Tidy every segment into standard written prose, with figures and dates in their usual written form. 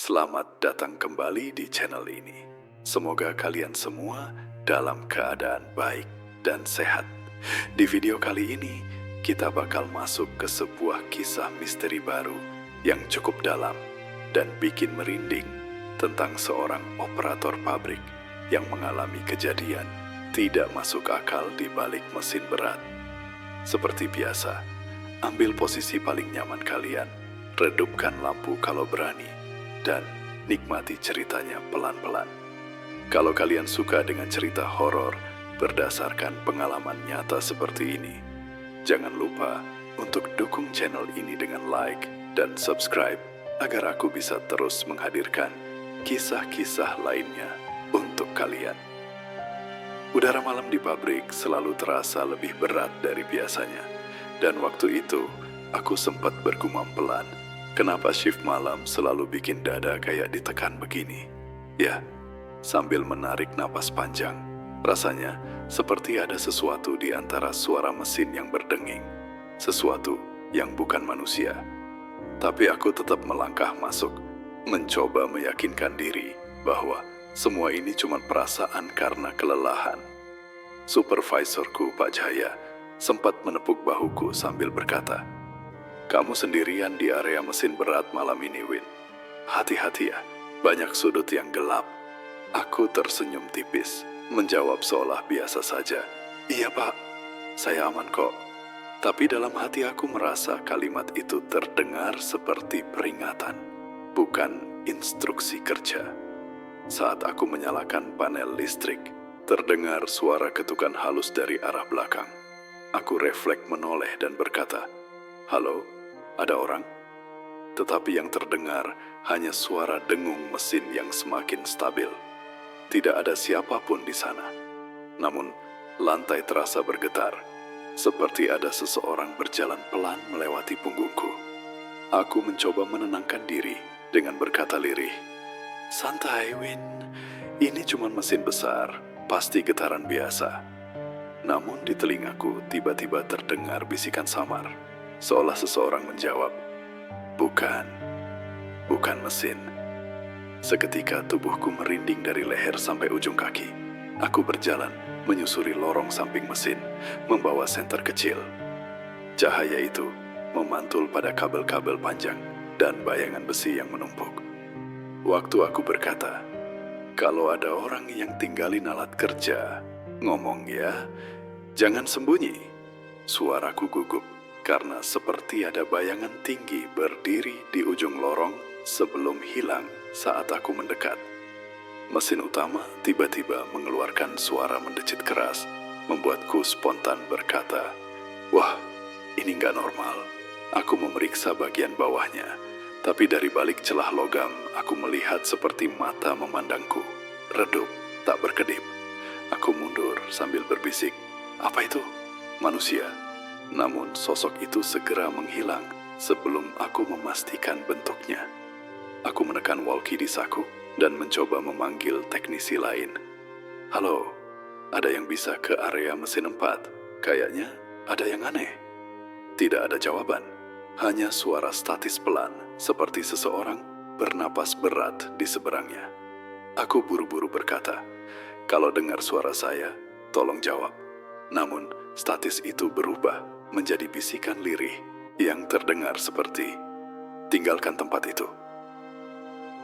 Selamat datang kembali di channel ini. Semoga kalian semua dalam keadaan baik dan sehat. Di video kali ini, kita bakal masuk ke sebuah kisah misteri baru yang cukup dalam dan bikin merinding tentang seorang operator pabrik yang mengalami kejadian tidak masuk akal di balik mesin berat. Seperti biasa, ambil posisi paling nyaman kalian, redupkan lampu kalau berani, dan nikmati ceritanya pelan-pelan. Kalau kalian suka dengan cerita horor berdasarkan pengalaman nyata seperti ini, jangan lupa untuk dukung channel ini dengan like dan subscribe agar aku bisa terus menghadirkan kisah-kisah lainnya untuk kalian. Udara malam di pabrik selalu terasa lebih berat dari biasanya, dan waktu itu aku sempat bergumam pelan. Kenapa shift malam selalu bikin dada kayak ditekan begini? Ya, sambil menarik napas panjang, rasanya seperti ada sesuatu di antara suara mesin yang berdenging. Sesuatu yang bukan manusia. Tapi aku tetap melangkah masuk, mencoba meyakinkan diri bahwa semua ini cuma perasaan karena kelelahan. Supervisorku, Pak Jaya, sempat menepuk bahuku sambil berkata, "Kamu sendirian di area mesin berat malam ini, Win. Hati-hati ya, banyak sudut yang gelap." Aku tersenyum tipis, menjawab seolah biasa saja. "Iya, Pak, saya aman kok." Tapi dalam hati aku merasa kalimat itu terdengar seperti peringatan, bukan instruksi kerja. Saat aku menyalakan panel listrik, terdengar suara ketukan halus dari arah belakang. Aku refleks menoleh dan berkata, "Halo? Ada orang?" Tetapi yang terdengar hanya suara dengung mesin yang semakin stabil. Tidak ada siapapun di sana. Namun, lantai terasa bergetar, seperti ada seseorang berjalan pelan melewati punggungku. Aku mencoba menenangkan diri dengan berkata lirih, "Santai, Win. Ini cuma mesin besar, pasti getaran biasa." Namun di telingaku tiba-tiba terdengar bisikan samar, seolah seseorang menjawab, "Bukan, bukan mesin." Seketika tubuhku merinding dari leher sampai ujung kaki. Aku berjalan menyusuri lorong samping mesin, membawa senter kecil. Cahaya itu memantul pada kabel-kabel panjang dan bayangan besi yang menumpuk. Waktu aku berkata, "Kalau ada orang yang tinggalin alat kerja, ngomong ya, jangan sembunyi." Suaraku gugup karena seperti ada bayangan tinggi berdiri di ujung lorong sebelum hilang saat aku mendekat. Mesin utama tiba-tiba mengeluarkan suara mendecit keras, membuatku spontan berkata, "Wah, ini nggak normal." Aku memeriksa bagian bawahnya, tapi dari balik celah logam aku melihat seperti mata memandangku, redup, tak berkedip. Aku mundur sambil berbisik, "Apa itu? Manusia?" Namun sosok itu segera menghilang sebelum aku memastikan bentuknya. Aku menekan walkie di saku dan mencoba memanggil teknisi lain. "Halo, ada yang bisa ke area mesin 4? Kayaknya ada yang aneh." Tidak ada jawaban, hanya suara statis pelan seperti seseorang bernapas berat di seberangnya. Aku buru-buru berkata, "Kalau dengar suara saya, tolong jawab." Namun statis itu berubah menjadi bisikan lirih yang terdengar seperti, "Tinggalkan tempat itu."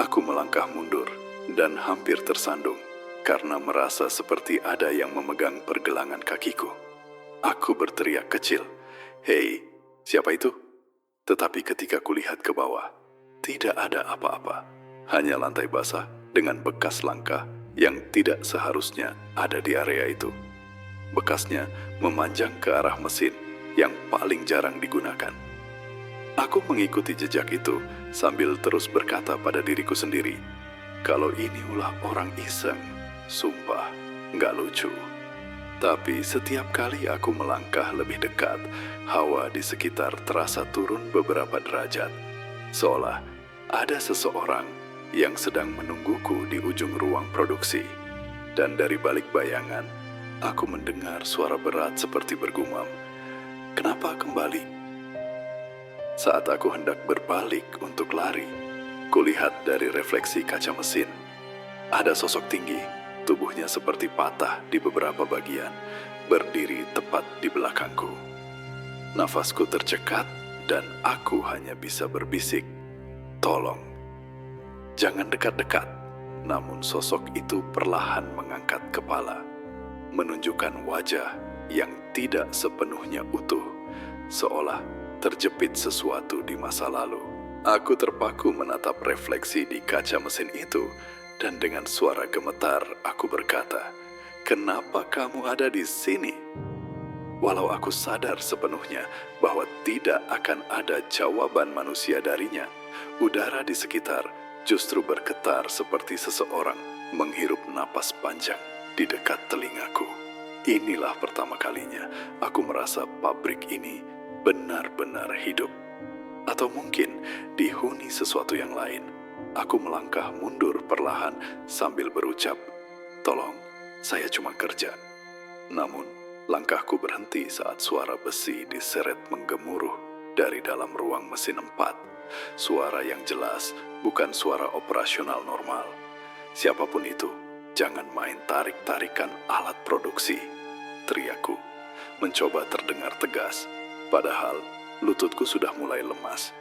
Aku melangkah mundur dan hampir tersandung karena merasa seperti ada yang memegang pergelangan kakiku. Aku berteriak kecil, "Hei, siapa itu?" Tetapi ketika kulihat ke bawah, tidak ada apa-apa. Hanya lantai basah dengan bekas langkah yang tidak seharusnya ada di area itu. Bekasnya memanjang ke arah mesin yang paling jarang digunakan. Aku mengikuti jejak itu sambil terus berkata pada diriku sendiri, "Kalau ini ulah orang iseng, sumpah nggak lucu." Tapi setiap kali aku melangkah lebih dekat, hawa di sekitar terasa turun beberapa derajat, seolah ada seseorang yang sedang menungguku di ujung ruang produksi. Dan dari balik bayangan, aku mendengar suara berat seperti bergumam, "Kenapa kembali?" Saat aku hendak berbalik untuk lari, Kulihat dari refleksi kaca mesin, ada sosok tinggi, tubuhnya seperti patah di beberapa bagian, berdiri tepat di belakangku. Nafasku tercekat dan aku hanya bisa berbisik, "Tolong, jangan dekat-dekat." Namun sosok itu perlahan mengangkat kepala, menunjukkan wajah yang tidak sepenuhnya utuh, seolah terjepit sesuatu di masa lalu. Aku terpaku menatap refleksi di kaca mesin itu, dan dengan suara gemetar aku berkata, "Kenapa kamu ada di sini?" Walau aku sadar sepenuhnya bahwa tidak akan ada jawaban manusia darinya, udara di sekitar justru bergetar seperti seseorang menghirup napas panjang di dekat telingaku. Inilah pertama kalinya aku merasa pabrik ini benar-benar hidup. Atau mungkin dihuni sesuatu yang lain. Aku melangkah mundur perlahan sambil berucap, "Tolong, saya cuma kerja." Namun, langkahku berhenti saat suara besi diseret menggemuruh dari dalam ruang mesin 4. Suara yang jelas, bukan suara operasional normal. "Siapapun itu, jangan main tarik-tarikan alat produksi," teriakku, mencoba terdengar tegas, padahal lututku sudah mulai lemas.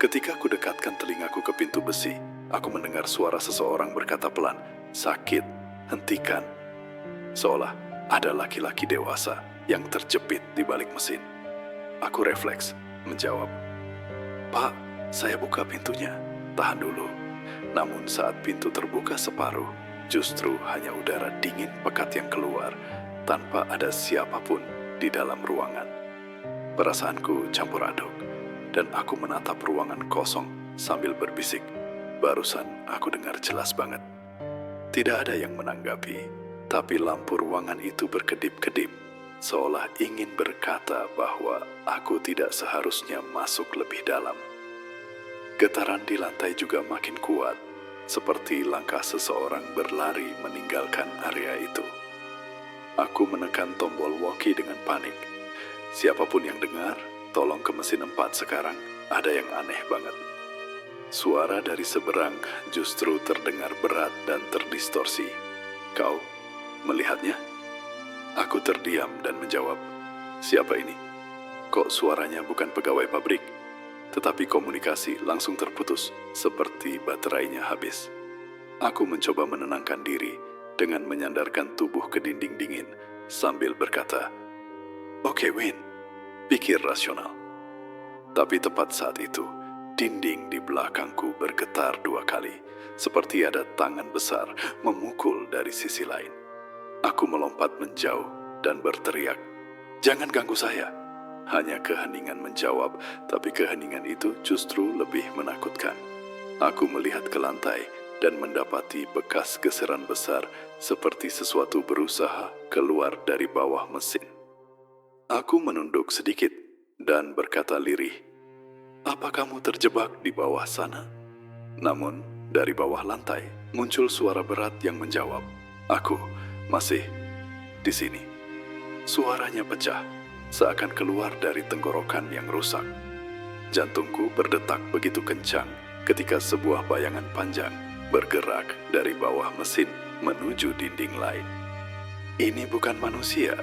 Ketika ku dekatkan telingaku ke pintu besi, aku mendengar suara seseorang berkata pelan, "Sakit, hentikan." Seolah ada laki-laki dewasa yang terjepit di balik mesin. Aku refleks menjawab, "Pak, saya buka pintunya, tahan dulu." Namun saat pintu terbuka separuh, justru hanya udara dingin pekat yang keluar, tanpa ada siapapun di dalam ruangan. Perasaanku campur aduk, dan aku menatap ruangan kosong sambil berbisik, "Barusan aku dengar jelas banget." Tidak ada yang menanggapi, tapi lampu ruangan itu berkedip-kedip, seolah ingin berkata bahwa aku tidak seharusnya masuk lebih dalam. Getaran di lantai juga makin kuat, seperti langkah seseorang berlari meninggalkan area itu. Aku menekan tombol walkie dengan panik. "Siapapun yang dengar, tolong ke mesin 4 sekarang, ada yang aneh banget." Suara dari seberang justru terdengar berat dan terdistorsi. "Kau melihatnya?" Aku terdiam dan menjawab, "Siapa ini? Kok suaranya bukan pegawai pabrik?" Tetapi komunikasi langsung terputus, seperti baterainya habis. Aku mencoba menenangkan diri dengan menyandarkan tubuh ke dinding dingin, sambil berkata, "Oke, Win, pikir rasional." Tapi tepat saat itu, dinding di belakangku bergetar 2 kali, seperti ada tangan besar memukul dari sisi lain. Aku melompat menjauh dan berteriak, "Jangan ganggu saya." Hanya keheningan menjawab, tapi keheningan itu justru lebih menakutkan. Aku melihat ke lantai dan mendapati bekas geseran besar seperti sesuatu berusaha keluar dari bawah mesin. Aku menunduk sedikit dan berkata lirih, "Apa kamu terjebak di bawah sana?" Namun, dari bawah lantai muncul suara berat yang menjawab, "Aku masih di sini." Suaranya pecah, seakan keluar dari tenggorokan yang rusak. Jantungku berdetak begitu kencang ketika sebuah bayangan panjang bergerak dari bawah mesin menuju dinding lain. "Ini bukan manusia,"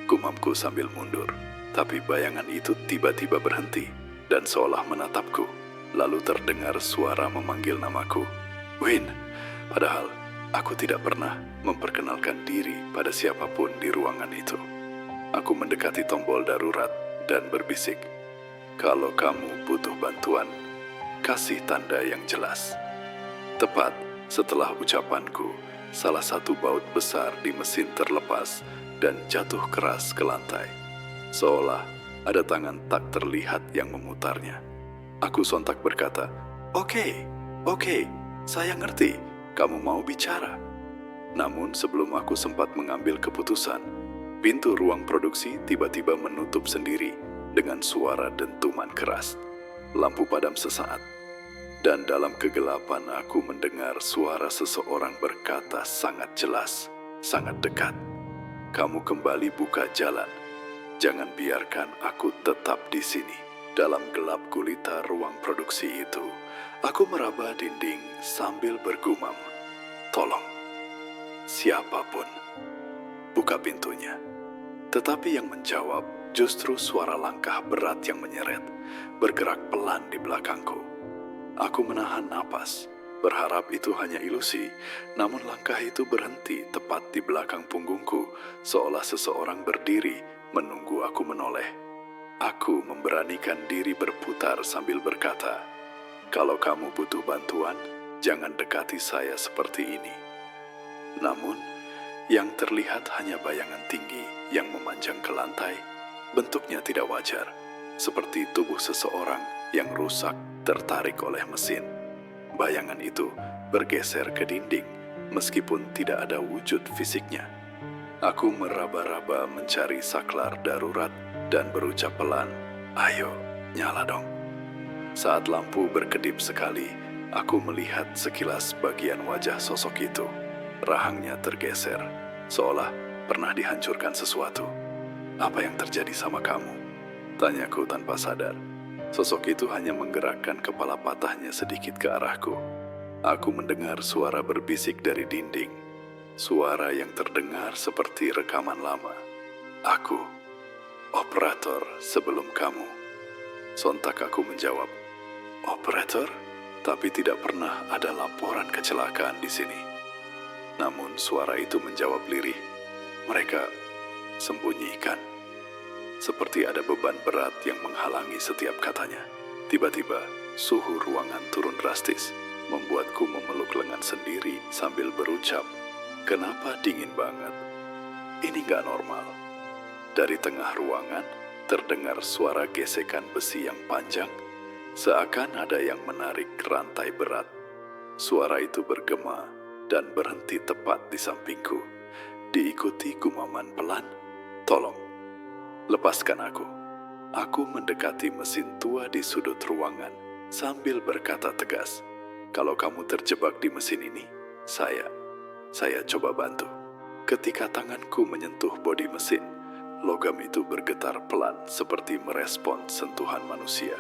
gumamku sambil mundur, tapi bayangan itu tiba-tiba berhenti dan seolah menatapku. Lalu terdengar suara memanggil namaku, "Win." Padahal aku tidak pernah memperkenalkan diri pada siapapun di ruangan itu. Aku mendekati tombol darurat dan berbisik, "Kalau kamu butuh bantuan, kasih tanda yang jelas." Tepat setelah ucapanku, salah satu baut besar di mesin terlepas dan jatuh keras ke lantai, seolah ada tangan tak terlihat yang memutarnya. Aku sontak berkata, Oke, saya ngerti, kamu mau bicara." Namun sebelum aku sempat mengambil keputusan, pintu ruang produksi tiba-tiba menutup sendiri dengan suara dentuman keras. Lampu padam sesaat, dan dalam kegelapan aku mendengar suara seseorang berkata sangat jelas, sangat dekat, "Kamu kembali buka jalan. Jangan biarkan aku tetap di sini." Dalam gelap gulita ruang produksi itu, Aku meraba dinding sambil bergumam, "Tolong, siapapun, buka pintunya." Tetapi yang menjawab justru suara langkah berat yang menyeret, bergerak pelan di belakangku. Aku menahan napas, berharap itu hanya ilusi, namun langkah itu berhenti tepat di belakang punggungku, seolah seseorang berdiri menunggu aku menoleh. Aku memberanikan diri berputar sambil berkata, "Kalau kamu butuh bantuan, jangan dekati saya seperti ini." Namun, yang terlihat hanya bayangan tinggi yang memanjang ke lantai, bentuknya tidak wajar, seperti tubuh seseorang yang rusak tertarik oleh mesin. Bayangan itu bergeser ke dinding, meskipun tidak ada wujud fisiknya. Aku meraba-raba mencari saklar darurat dan berucap pelan, "Ayo, nyala dong." Saat lampu berkedip sekali, aku melihat sekilas bagian wajah sosok itu. Rahangnya tergeser, seolah pernah dihancurkan sesuatu. "Apa yang terjadi sama kamu?" tanyaku tanpa sadar. Sosok itu hanya menggerakkan kepala patahnya sedikit ke arahku. Aku mendengar suara berbisik dari dinding. Suara yang terdengar seperti rekaman lama. "Aku, operator sebelum kamu." Sontak aku menjawab, "Operator? Tapi tidak pernah ada laporan kecelakaan di sini." Namun suara itu menjawab lirih, "Mereka sembunyikan." Seperti ada beban berat yang menghalangi setiap katanya. Tiba-tiba, suhu ruangan turun drastis, membuatku memeluk lengan sendiri sambil berucap, "Kenapa dingin banget? Ini gak normal." Dari tengah ruangan, terdengar suara gesekan besi yang panjang, seakan ada yang menarik rantai berat. Suara itu bergema dan berhenti tepat di sampingku, diikuti gumaman pelan, "Tolong, lepaskan aku." Aku mendekati mesin tua di sudut ruangan sambil berkata tegas, "Kalau kamu terjebak di mesin ini, saya coba bantu." Ketika tanganku menyentuh bodi mesin, logam itu bergetar pelan seperti merespon sentuhan manusia.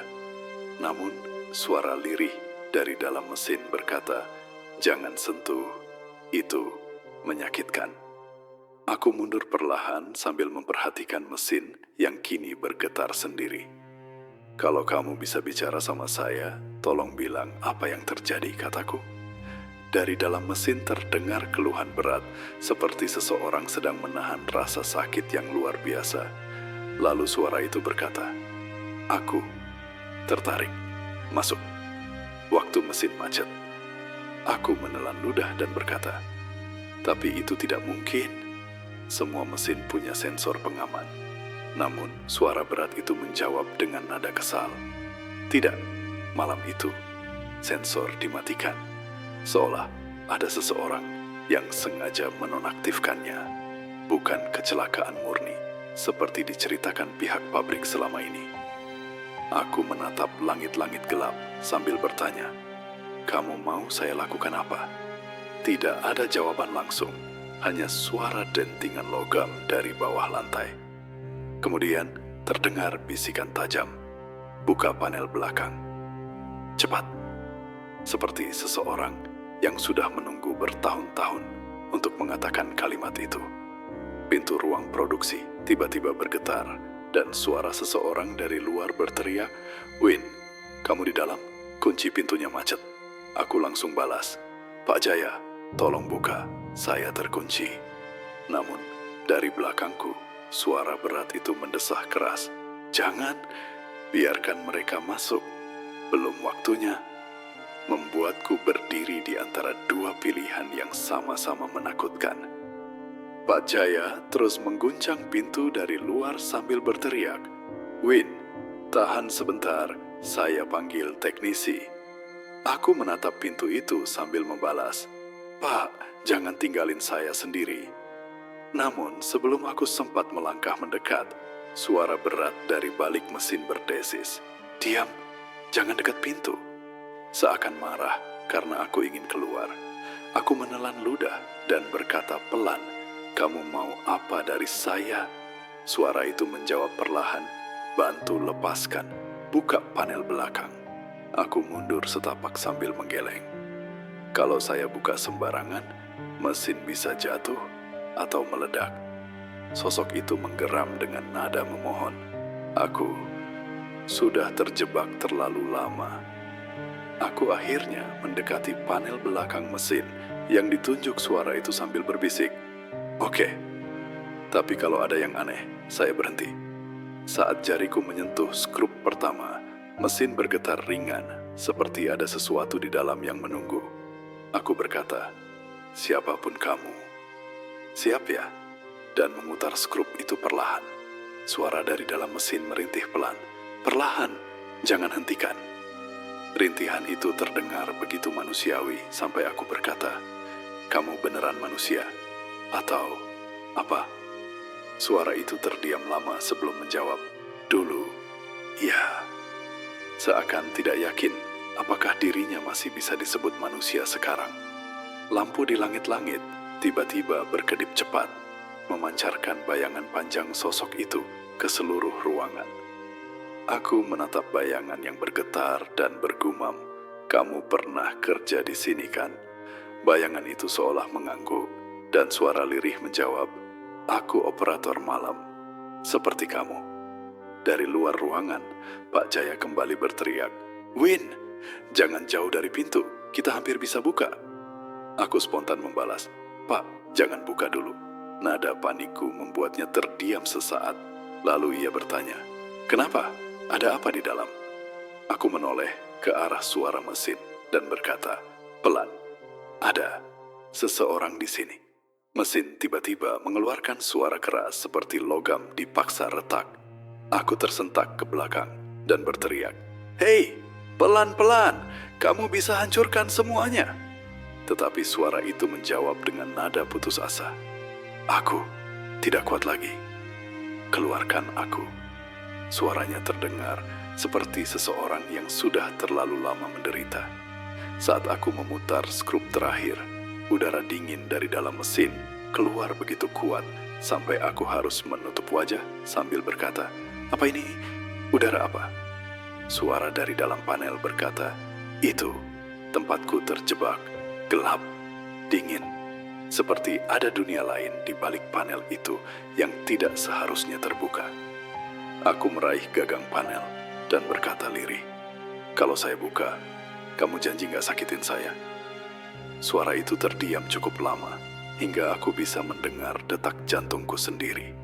Namun, suara lirih dari dalam mesin berkata, "Jangan sentuh, itu menyakitkan." Aku mundur perlahan sambil memperhatikan mesin yang kini bergetar sendiri. "Kalau kamu bisa bicara sama saya, tolong bilang apa yang terjadi," kataku. Dari dalam mesin terdengar keluhan berat, seperti seseorang sedang menahan rasa sakit yang luar biasa. Lalu suara itu berkata, "Aku tertarik, masuk." Waktu mesin macet, aku menelan ludah dan berkata, "Tapi itu tidak mungkin. Semua mesin punya sensor pengaman." Namun, suara berat itu menjawab dengan nada kesal, "Tidak, malam itu sensor dimatikan, seolah ada seseorang yang sengaja menonaktifkannya. Bukan kecelakaan murni, seperti diceritakan pihak pabrik selama ini." Aku menatap langit-langit gelap sambil bertanya, "Kamu mau saya lakukan apa?" Tidak ada jawaban langsung, hanya suara dentingan logam dari bawah lantai. Kemudian terdengar bisikan tajam, "Buka panel belakang, cepat." Seperti seseorang yang sudah menunggu bertahun-tahun untuk mengatakan kalimat itu. Pintu ruang produksi tiba-tiba bergetar dan suara seseorang dari luar berteriak, "Win, kamu di dalam? Kunci pintunya macet." Aku langsung balas, "Pak Jaya, tolong buka, saya terkunci." Namun, dari belakangku, suara berat itu mendesah keras, "Jangan, biarkan mereka masuk. Belum waktunya." Membuatku berdiri di antara dua pilihan yang sama-sama menakutkan. Pak Jaya terus mengguncang pintu dari luar sambil berteriak, "Win, tahan sebentar, saya panggil teknisi." Aku menatap pintu itu sambil membalas, "Pak, jangan tinggalin saya sendiri." Namun sebelum aku sempat melangkah mendekat, suara berat dari balik mesin berdesis, "Diam, jangan dekat pintu." Seakan marah karena aku ingin keluar. Aku menelan ludah dan berkata pelan, "Kamu mau apa dari saya?" Suara itu menjawab perlahan, "Bantu lepaskan, buka panel belakang." Aku mundur setapak sambil menggeleng. Kalau saya buka sembarangan, mesin bisa jatuh atau meledak. Sosok itu menggeram dengan nada memohon. Aku sudah terjebak terlalu lama. Aku akhirnya mendekati panel belakang mesin yang ditunjuk suara itu sambil berbisik. Oke, tapi kalau ada yang aneh, saya berhenti. Saat jariku menyentuh skrup pertama, mesin bergetar ringan, seperti ada sesuatu di dalam yang menunggu. Aku berkata, siapapun kamu, siap ya? Dan memutar skrup itu perlahan. Suara dari dalam mesin merintih pelan. Perlahan, jangan hentikan. Rintihan itu terdengar begitu manusiawi sampai aku berkata, kamu beneran manusia? Atau apa? Suara itu terdiam lama sebelum menjawab. Dulu, ya. Seakan tidak yakin apakah dirinya masih bisa disebut manusia sekarang. Lampu di langit-langit tiba-tiba berkedip cepat, memancarkan bayangan panjang sosok itu ke seluruh ruangan. Aku menatap bayangan yang bergetar dan bergumam. Kamu pernah kerja di sini kan? Bayangan itu seolah mengangguk dan suara lirih menjawab, aku operator malam, seperti kamu. Dari luar ruangan, Pak Jaya kembali berteriak, Win, jangan jauh dari pintu, kita hampir bisa buka. Aku spontan membalas, Pak, jangan buka dulu. Nada panikku membuatnya terdiam sesaat. Lalu ia bertanya, kenapa? Ada apa di dalam? Aku menoleh ke arah suara mesin dan berkata, pelan, ada seseorang di sini. Mesin tiba-tiba mengeluarkan suara keras seperti logam dipaksa retak. Aku tersentak ke belakang dan berteriak, hei, pelan-pelan, kamu bisa hancurkan semuanya. Tetapi suara itu menjawab dengan nada putus asa. Aku tidak kuat lagi. Keluarkan aku. Suaranya terdengar seperti seseorang yang sudah terlalu lama menderita. Saat aku memutar skrup terakhir, udara dingin dari dalam mesin keluar begitu kuat sampai aku harus menutup wajah sambil berkata, apa ini? Udara apa? Suara dari dalam panel berkata, itu tempatku terjebak, gelap, dingin. Seperti ada dunia lain di balik panel itu yang tidak seharusnya terbuka. Aku meraih gagang panel dan berkata lirih, kalau saya buka, kamu janji gak sakitin saya? Suara itu terdiam cukup lama, hingga aku bisa mendengar detak jantungku sendiri.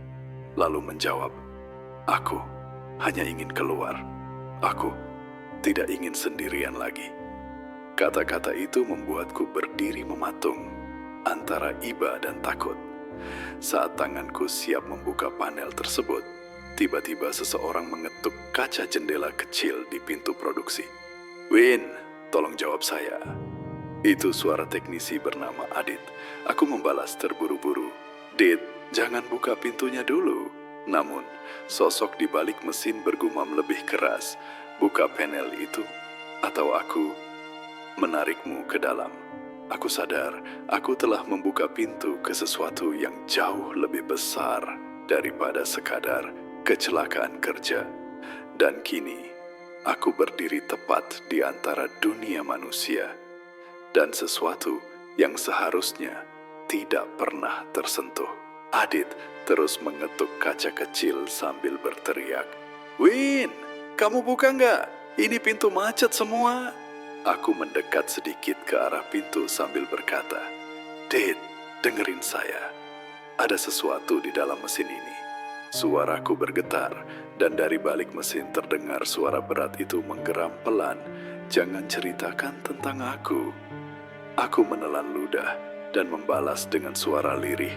Lalu menjawab, aku hanya ingin keluar. Aku tidak ingin sendirian lagi. Kata-kata itu membuatku berdiri mematung antara iba dan takut. Saat tanganku siap membuka panel tersebut, tiba-tiba seseorang mengetuk kaca jendela kecil di pintu produksi. Win, tolong jawab saya. Itu suara teknisi bernama Adit. Aku membalas terburu-buru. Dit, jangan buka pintunya dulu. Namun, sosok di balik mesin bergumam lebih keras. Buka panel itu, atau aku menarikmu ke dalam. Aku sadar, aku telah membuka pintu ke sesuatu yang jauh lebih besar daripada sekadar kecelakaan kerja. Dan kini, aku berdiri tepat di antara dunia manusia dan sesuatu yang seharusnya tidak pernah tersentuh. Adit terus mengetuk kaca kecil sambil berteriak, Win, kamu buka nggak? Ini pintu macet semua. Aku mendekat sedikit ke arah pintu sambil berkata, Dit, dengerin saya. Ada sesuatu di dalam mesin ini. Suaraku bergetar, dan dari balik mesin terdengar suara berat itu menggeram pelan, jangan ceritakan tentang aku. Aku menelan ludah dan membalas dengan suara lirih,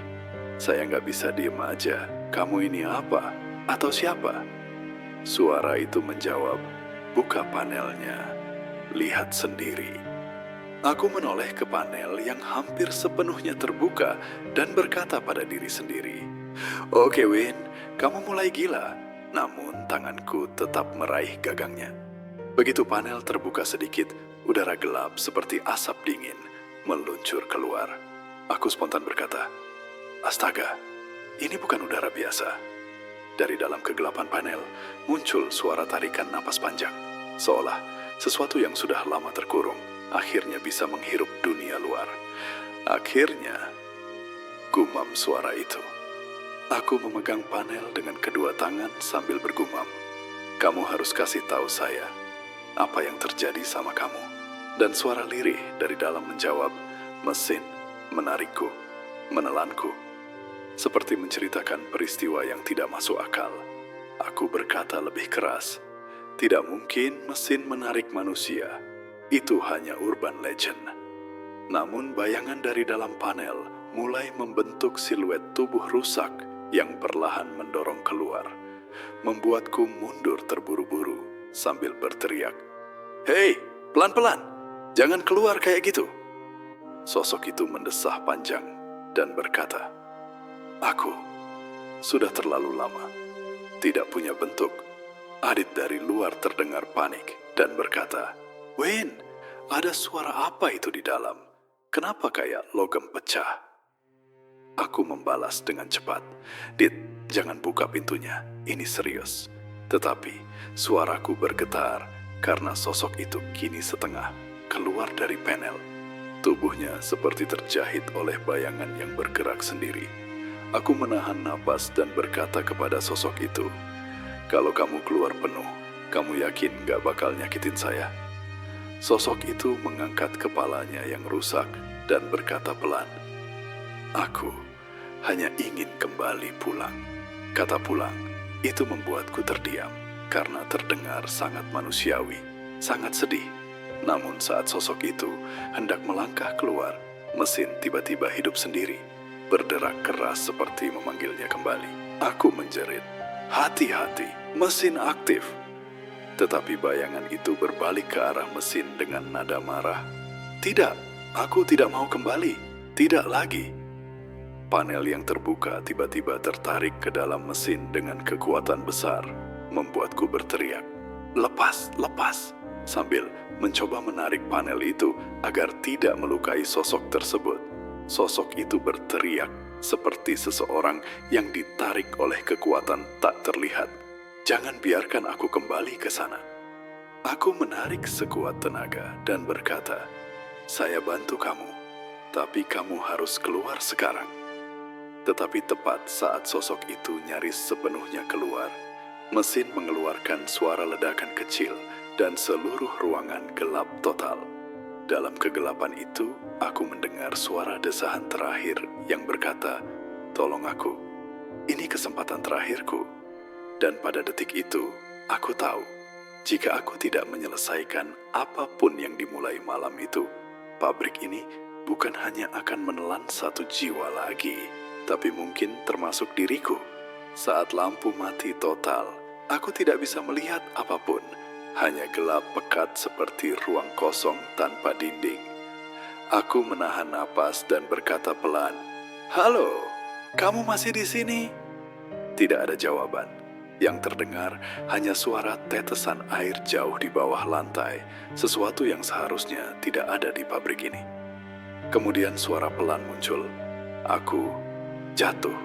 saya nggak bisa diem aja, kamu ini apa? Atau siapa? Suara itu menjawab, buka panelnya, lihat sendiri. Aku menoleh ke panel yang hampir sepenuhnya terbuka dan berkata pada diri sendiri, Oke Win, kamu mulai gila. Namun tanganku tetap meraih gagangnya. Begitu panel terbuka sedikit, udara gelap seperti asap dingin meluncur keluar. Aku spontan berkata, Astaga, ini bukan udara biasa. Dari dalam kegelapan panel muncul suara tarikan napas panjang, seolah Sesuatu yang sudah lama terkurung, akhirnya bisa menghirup dunia luar. Akhirnya, gumam suara itu. Aku memegang panel dengan kedua tangan sambil bergumam. Kamu harus kasih tahu saya apa yang terjadi sama kamu. Dan suara lirih dari dalam menjawab, mesin menarikku, menelanku. Seperti menceritakan peristiwa yang tidak masuk akal. Aku berkata lebih keras, tidak mungkin mesin menarik manusia. Itu hanya urban legend. Namun bayangan dari dalam panel mulai membentuk siluet tubuh rusak yang perlahan mendorong keluar. Membuatku mundur terburu-buru sambil berteriak, "Hei, pelan-pelan! Jangan keluar kayak gitu!" Sosok itu mendesah panjang dan berkata, "Aku sudah terlalu lama tidak punya bentuk." Adit dari luar terdengar panik dan berkata, "Wayne, ada suara apa itu di dalam? Kenapa kayak logam pecah?" Aku membalas dengan cepat, "Dit, jangan buka pintunya, ini serius." Tetapi suaraku bergetar karena sosok itu kini setengah keluar dari panel. Tubuhnya seperti terjahit oleh bayangan yang bergerak sendiri. Aku menahan napas dan berkata kepada sosok itu, "Kalau kamu keluar penuh, kamu yakin gak bakal nyakitin saya?" Sosok itu mengangkat kepalanya yang rusak dan berkata pelan, "Aku hanya ingin kembali pulang." Kata pulang itu membuatku terdiam karena terdengar sangat manusiawi, sangat sedih. Namun saat sosok itu hendak melangkah keluar, mesin tiba-tiba hidup sendiri, berderak keras seperti memanggilnya kembali. Aku menjerit, "Hati-hati, mesin aktif." Tetapi bayangan itu berbalik ke arah mesin dengan nada marah. "Tidak, aku tidak mau kembali, tidak lagi." Panel yang terbuka tiba-tiba tertarik ke dalam mesin dengan kekuatan besar, membuatku berteriak, "Lepas, lepas!" sambil mencoba menarik panel itu agar tidak melukai sosok tersebut. Sosok itu berteriak seperti seseorang yang ditarik oleh kekuatan tak terlihat. "Jangan biarkan aku kembali ke sana." Aku menarik sekuat tenaga dan berkata, "Saya bantu kamu, tapi kamu harus keluar sekarang." Tetapi tepat saat sosok itu nyaris sepenuhnya keluar, mesin mengeluarkan suara ledakan kecil dan seluruh ruangan gelap total. Dalam kegelapan itu, aku mendengar suara desahan terakhir yang berkata, "Tolong aku, ini kesempatan terakhirku." Dan pada detik itu, aku tahu, jika aku tidak menyelesaikan apapun yang dimulai malam itu, pabrik ini bukan hanya akan menelan satu jiwa lagi, tapi mungkin termasuk diriku. Saat lampu mati total, aku tidak bisa melihat apapun, hanya gelap pekat seperti ruang kosong tanpa dinding. Aku menahan napas dan berkata pelan, "Halo, kamu masih di sini?" Tidak ada jawaban. Yang terdengar hanya suara tetesan air jauh di bawah lantai, sesuatu yang seharusnya tidak ada di pabrik ini. Kemudian suara pelan muncul. Aku jatuh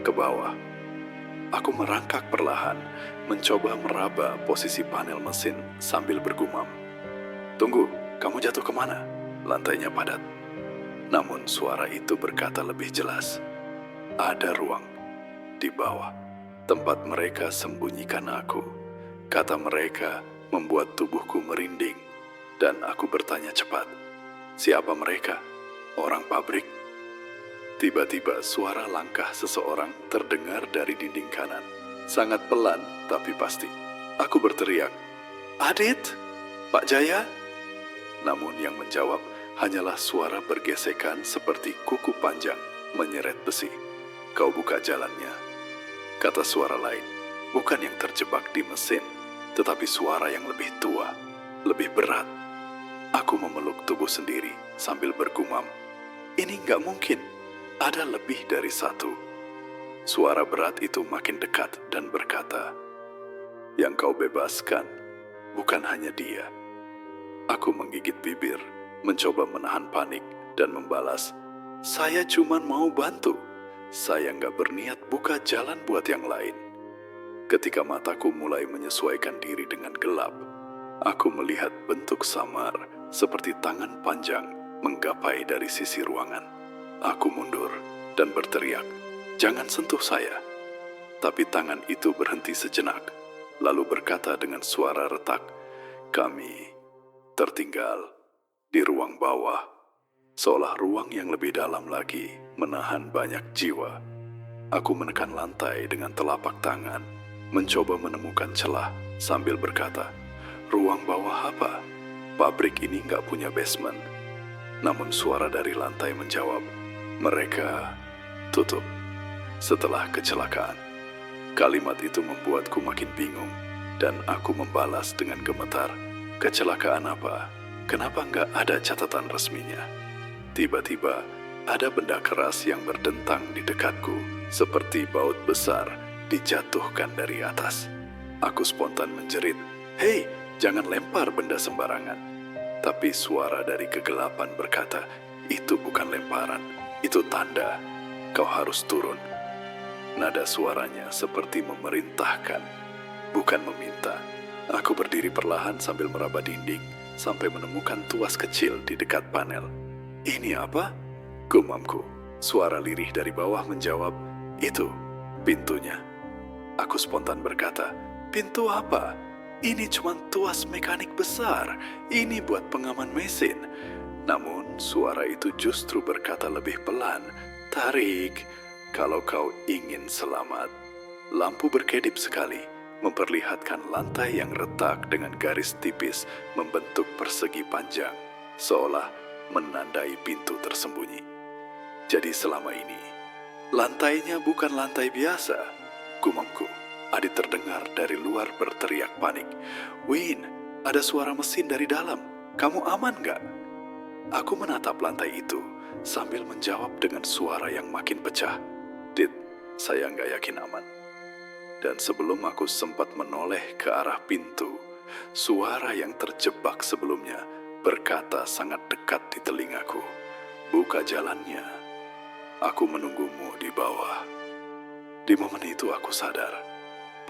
ke bawah. Aku merangkak perlahan, mencoba meraba posisi panel mesin sambil bergumam, "Tunggu, kamu jatuh kemana? Lantainya padat." Namun suara itu berkata lebih jelas, "Ada ruang di bawah, tempat mereka sembunyikan aku." Kata mereka membuat tubuhku merinding, dan aku bertanya cepat, "Siapa mereka? Orang pabrik?" Tiba-tiba suara langkah seseorang terdengar dari dinding kanan. Sangat pelan tapi pasti. Aku berteriak, "Adit? Pak Jaya?" Namun yang menjawab hanyalah suara bergesekan seperti kuku panjang menyeret besi. "Kau buka jalannya," kata suara lain. Bukan yang terjebak di mesin, tetapi suara yang lebih tua, lebih berat. Aku memeluk tubuh sendiri sambil bergumam, "Ini nggak mungkin. Ada lebih dari satu." Suara berat itu makin dekat dan berkata, "Yang kau bebaskan bukan hanya dia." Aku menggigit bibir, mencoba menahan panik dan membalas, "Saya cuma mau bantu. Saya nggak berniat buka jalan buat yang lain." Ketika mataku mulai menyesuaikan diri dengan gelap, Aku melihat bentuk samar seperti tangan panjang menggapai dari sisi ruangan. Aku mundur dan berteriak, "Jangan sentuh saya!" Tapi tangan itu berhenti sejenak, lalu berkata dengan suara retak, "Kami tertinggal di ruang bawah." Seolah ruang yang lebih dalam lagi menahan banyak jiwa. Aku menekan lantai dengan telapak tangan, mencoba menemukan celah sambil berkata, "Ruang bawah apa? Pabrik ini nggak punya basement." Namun suara dari lantai menjawab, "Mereka tutup setelah kecelakaan." Kalimat itu membuatku makin bingung, dan aku membalas dengan gemetar, "Kecelakaan apa? Kenapa nggak ada catatan resminya?" Tiba-tiba, ada benda keras yang berdentang di dekatku, seperti baut besar dijatuhkan dari atas. Aku spontan menjerit, "Hei, jangan lempar benda sembarangan." Tapi suara dari kegelapan berkata, "Itu bukan lemparan, itu tanda. Kau harus turun." Nada suaranya seperti memerintahkan, bukan meminta. Aku berdiri perlahan sambil meraba dinding, sampai menemukan tuas kecil di dekat panel. "Ini apa?" gumamku. Suara lirih dari bawah menjawab, "Itu pintunya." Aku spontan berkata, "Pintu apa? Ini cuma tuas mekanik besar. Ini buat pengaman mesin." Namun suara itu justru berkata lebih pelan, "Tarik, kalau kau ingin selamat." Lampu berkedip sekali, memperlihatkan lantai yang retak dengan garis tipis membentuk persegi panjang, seolah menandai pintu tersembunyi. Jadi selama ini, lantainya bukan lantai biasa, gumamku. Adit terdengar dari luar berteriak panik, "Win, ada suara mesin dari dalam. Kamu aman gak?" Aku menatap lantai itu sambil menjawab dengan suara yang makin pecah, "Dit, saya nggak yakin aman." Dan sebelum aku sempat menoleh ke arah pintu, suara yang terjebak sebelumnya berkata sangat dekat di telingaku, "Buka jalannya. Aku menunggumu di bawah." Di momen itu aku sadar,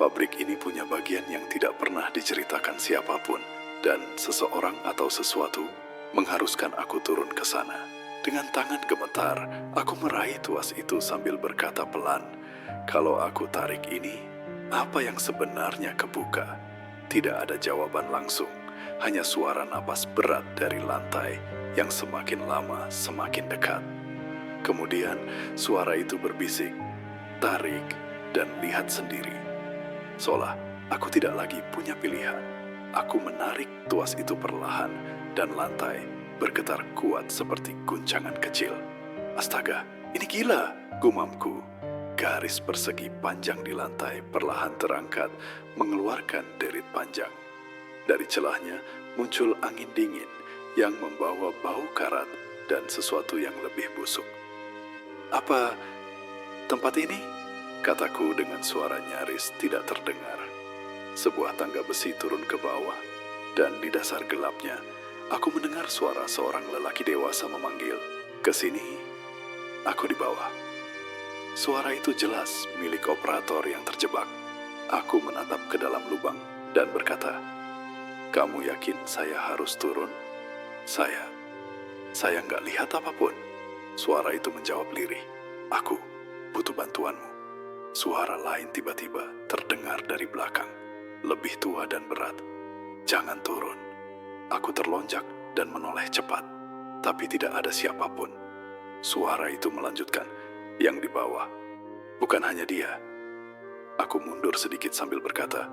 pabrik ini punya bagian yang tidak pernah diceritakan siapapun, dan seseorang atau sesuatu mengharuskan aku turun ke sana. Dengan tangan gemetar, aku meraih tuas itu sambil berkata pelan, "Kalau aku tarik ini, apa yang sebenarnya kebuka?" Tidak ada jawaban langsung, hanya suara napas berat dari lantai yang semakin lama semakin dekat. Kemudian suara itu berbisik, "Tarik dan lihat sendiri." Seolah aku tidak lagi punya pilihan. Aku menarik tuas itu perlahan dan lantai bergetar kuat seperti guncangan kecil. "Astaga, ini gila!" gumamku. Garis persegi panjang di lantai perlahan terangkat, mengeluarkan derit panjang. Dari celahnya muncul angin dingin yang membawa bau karat dan sesuatu yang lebih busuk. "Apa tempat ini?" kataku dengan suara nyaris tidak terdengar. Sebuah tangga besi turun ke bawah, dan di dasar gelapnya, aku mendengar suara seorang lelaki dewasa memanggil, "Ke sini." Aku di bawah. Suara itu jelas milik operator yang terjebak. Aku menatap ke dalam lubang dan berkata, "Kamu yakin saya harus turun?" Saya nggak lihat apapun." Suara itu menjawab lirih, "Aku butuh bantuanmu." Suara lain tiba-tiba terdengar dari belakang, lebih tua dan berat, "Jangan turun." Aku terlonjak dan menoleh cepat, tapi tidak ada siapapun. Suara itu melanjutkan, "Yang di bawah, bukan hanya dia." Aku mundur sedikit sambil berkata,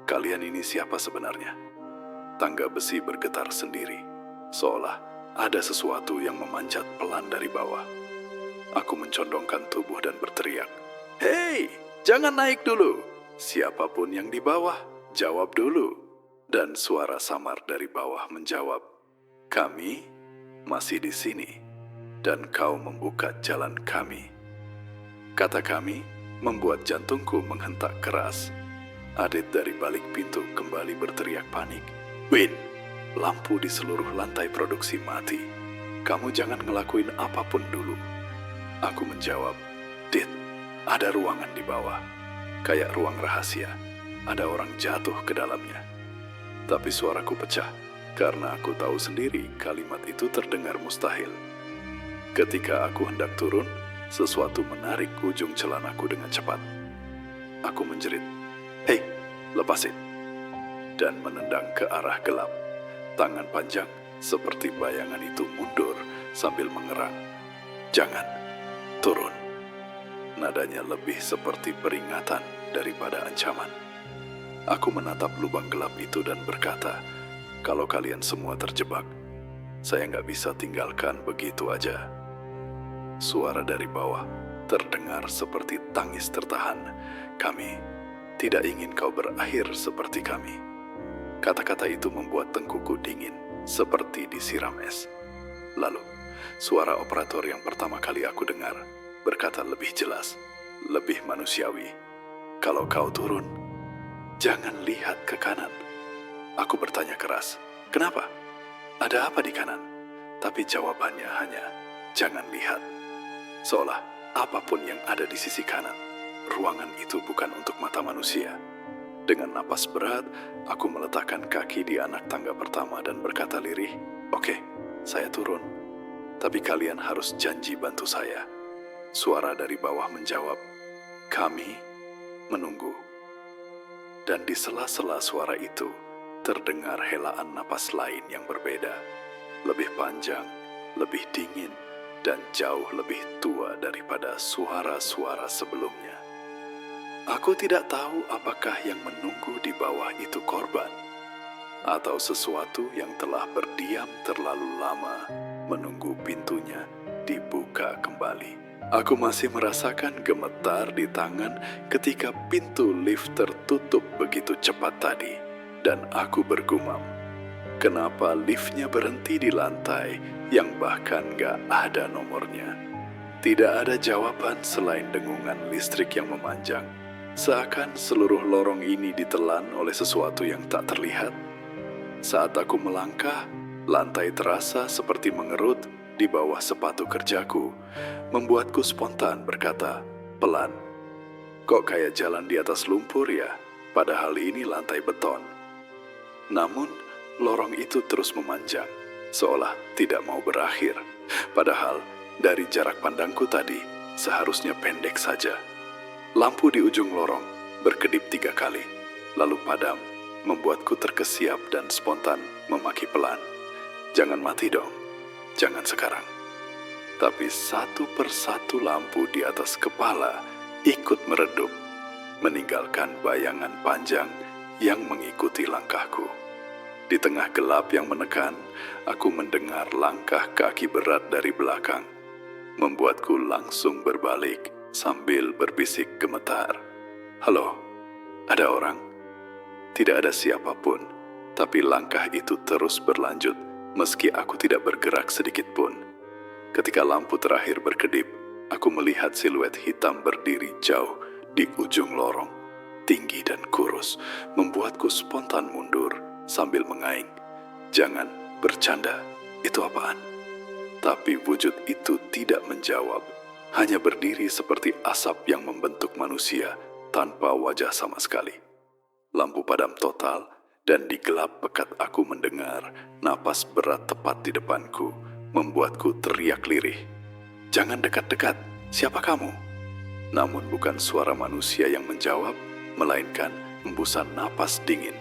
"Kalian ini siapa sebenarnya?" Tangga besi bergetar sendiri, seolah ada sesuatu yang memanjat pelan dari bawah. Aku mencondongkan tubuh dan berteriak, "Hei, jangan naik dulu. Siapapun yang di bawah, jawab dulu." Dan suara samar dari bawah menjawab, "Kami masih di sini, dan kau membuka jalan kami." Kata "kami" membuat jantungku menghentak keras. Adit dari balik pintu kembali berteriak panik, "Win, lampu di seluruh lantai produksi mati. Kamu jangan ngelakuin apapun dulu." Aku menjawab, "Dit, ada ruangan di bawah. Kayak ruang rahasia. Ada orang jatuh ke dalamnya." Tapi suaraku pecah, karena aku tahu sendiri kalimat itu terdengar mustahil. Ketika aku hendak turun, sesuatu menarik ujung celanaku dengan cepat. Aku menjerit, "Hei, lepasin!" Dan menendang ke arah gelap. Tangan panjang seperti bayangan itu mundur sambil mengerang. "Jangan, turun." Nadanya lebih seperti peringatan daripada ancaman. Aku menatap lubang gelap itu dan berkata, "Kalau kalian semua terjebak, saya nggak bisa tinggalkan begitu aja." Suara dari bawah terdengar seperti tangis tertahan. "Kami tidak ingin kau berakhir seperti kami." Kata-kata itu membuat tengkuku dingin, seperti disiram es. Lalu, suara operator yang pertama kali aku dengar berkata lebih jelas, lebih manusiawi, "Kalau kau turun, jangan lihat ke kanan." Aku bertanya keras, "Kenapa? Ada apa di kanan?" Tapi jawabannya hanya, "Jangan lihat." Seolah apapun yang ada di sisi kanan, ruangan itu bukan untuk mata manusia. Dengan napas berat, aku meletakkan kaki di anak tangga pertama dan berkata lirih, "Oke, saya turun. Tapi kalian harus janji bantu saya." Suara dari bawah menjawab, "Kami menunggu." Dan di sela-sela suara itu, terdengar helaan napas lain yang berbeda. Lebih panjang, lebih dingin, dan jauh lebih tua daripada suara-suara sebelumnya. Aku tidak tahu apakah yang menunggu di bawah itu korban, atau sesuatu yang telah berdiam terlalu lama menunggu pintunya dibuka kembali. Aku masih merasakan gemetar di tangan ketika pintu lift tertutup begitu cepat tadi, dan aku bergumam, kenapa liftnya berhenti di lantai yang bahkan gak ada nomornya? Tidak ada jawaban selain dengungan listrik yang memanjang, seakan seluruh lorong ini ditelan oleh sesuatu yang tak terlihat. Saat aku melangkah, lantai terasa seperti mengerut di bawah sepatu kerjaku, membuatku spontan berkata, "Pelan. Kok kayak jalan di atas lumpur ya, padahal ini lantai beton." Namun, lorong itu terus memanjang, seolah tidak mau berakhir. Padahal, dari jarak pandangku tadi, seharusnya pendek saja. Lampu di ujung lorong berkedip 3 kali, lalu padam, membuatku terkesiap dan spontan memaki pelan, "Jangan mati dong, jangan sekarang." Tapi satu persatu lampu di atas kepala ikut meredup, meninggalkan bayangan panjang yang mengikuti langkahku. Di tengah gelap yang menekan, aku mendengar langkah kaki berat dari belakang, membuatku langsung berbalik sambil berbisik gemetar, "Halo, ada orang?" Tidak ada siapapun, tapi langkah itu terus berlanjut meski aku tidak bergerak sedikit pun. Ketika lampu terakhir berkedip, aku melihat siluet hitam berdiri jauh di ujung lorong, tinggi dan kurus, membuatku spontan mundur sambil mengaing, "Jangan bercanda, itu apaan?" Tapi wujud itu tidak menjawab, hanya berdiri seperti asap yang membentuk manusia tanpa wajah sama sekali. Lampu padam total, dan di gelap pekat aku mendengar napas berat tepat di depanku, membuatku teriak lirih, "Jangan dekat-dekat, siapa kamu?" Namun bukan suara manusia yang menjawab, melainkan embusan napas dingin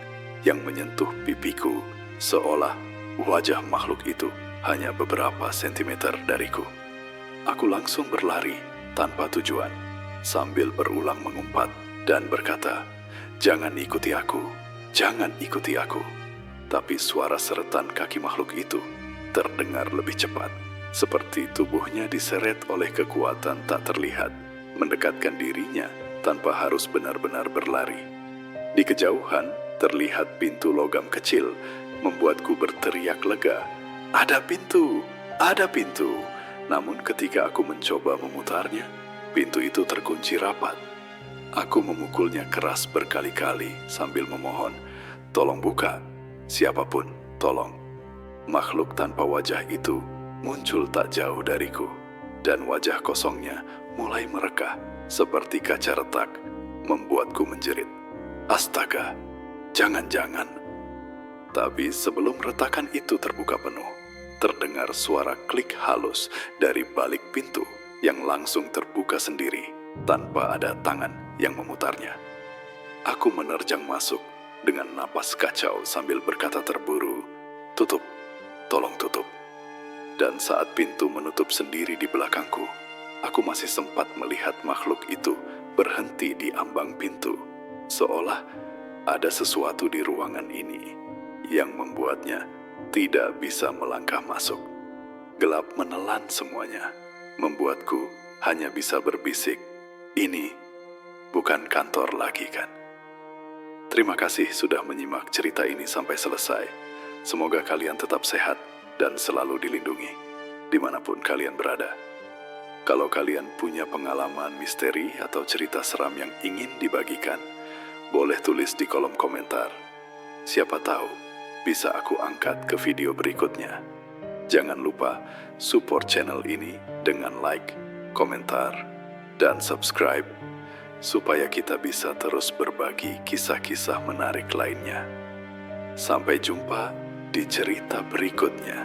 yang menyentuh pipiku, seolah wajah makhluk itu hanya beberapa sentimeter dariku. Aku langsung berlari tanpa tujuan, sambil berulang mengumpat dan berkata, "Jangan ikuti aku, jangan ikuti aku." Tapi suara seretan kaki makhluk itu terdengar lebih cepat, seperti tubuhnya diseret oleh kekuatan tak terlihat, mendekatkan dirinya tanpa harus benar-benar berlari. Di kejauhan terlihat pintu logam kecil, membuatku berteriak lega, "Ada pintu! Ada pintu!" Namun ketika aku mencoba memutarnya, pintu itu terkunci rapat. Aku memukulnya keras berkali-kali sambil memohon, "Tolong buka, siapapun, tolong." Makhluk tanpa wajah itu muncul tak jauh dariku, dan wajah kosongnya mulai merekah seperti kaca retak, membuatku menjerit, "Astaga, jangan-jangan." Tapi sebelum retakan itu terbuka penuh, terdengar suara klik halus dari balik pintu yang langsung terbuka sendiri tanpa ada tangan yang memutarnya. Aku menerjang masuk dengan napas kacau sambil berkata terburu, "Tutup, tolong tutup." Dan saat pintu menutup sendiri di belakangku, aku masih sempat melihat makhluk itu berhenti di ambang pintu, seolah ada sesuatu di ruangan ini yang membuatnya tidak bisa melangkah masuk. Gelap menelan semuanya, membuatku hanya bisa berbisik, "Ini bukan kantor lagi, kan?" Terima kasih sudah menyimak cerita ini sampai selesai. Semoga kalian tetap sehat dan selalu dilindungi, dimanapun kalian berada. Kalau kalian punya pengalaman misteri atau cerita seram yang ingin dibagikan, boleh tulis di kolom komentar. Siapa tahu bisa aku angkat ke video berikutnya. Jangan lupa support channel ini dengan like, komentar, dan subscribe, supaya kita bisa terus berbagi kisah-kisah menarik lainnya. Sampai jumpa di cerita berikutnya.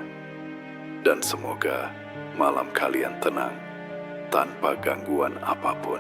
Dan semoga malam kalian tenang tanpa gangguan apapun.